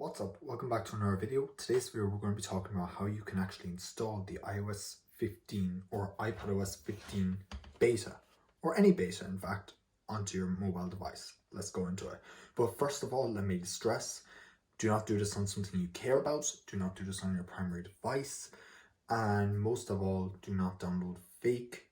What's up? Welcome back to another video. Today's video we're going to be talking about how you can actually install the iOS 15 or iPadOS 15 beta, or any beta in fact, onto your mobile device. Let's go into it. But first of all, let me stress, do not do this on something you care about, do not do this on your primary device, and most of all, do not download fake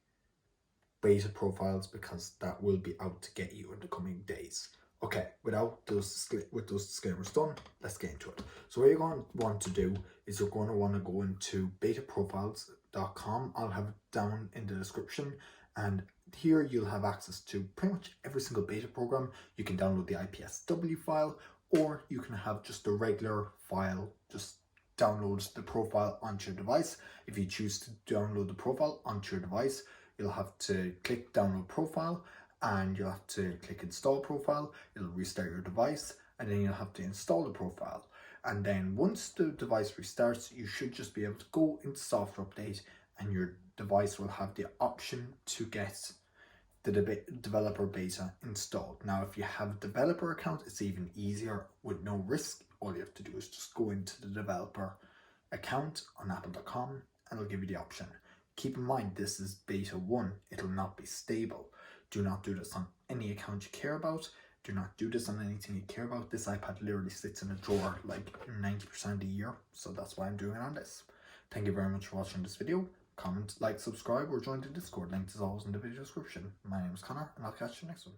beta profiles because that will be out to get you in the coming days. Okay, with those disclaimers done, let's get into it. So what you're going to want to do is you're going to want to go into betaprofiles.com. I'll have it down in the description, and here you'll have access to pretty much every single beta program. You can download the IPSW file, or you can have just a regular file, just download the profile onto your device. If you choose to download the profile onto your device, you'll have to click download profile, and you'll have to click install profile. It'll restart your device, and then you'll have to install the profile. And then once the device restarts, you should just be able to go into software update, and your device will have the option to get the developer beta installed. Now, if you have a developer account, it's even easier with no risk. All you have to do is just go into the developer account on apple.com, and it'll give you the option. Keep in mind, this is beta 1. It'll not be stable. Do not do this on any account you care about. Do not do this on anything you care about. This iPad literally sits in a drawer like 90% of the year, so that's why I'm doing it on this. Thank you very much for watching this video. Comment, like, subscribe, or join the Discord. Link is always in the video description. My name is Connor, and I'll catch you next one.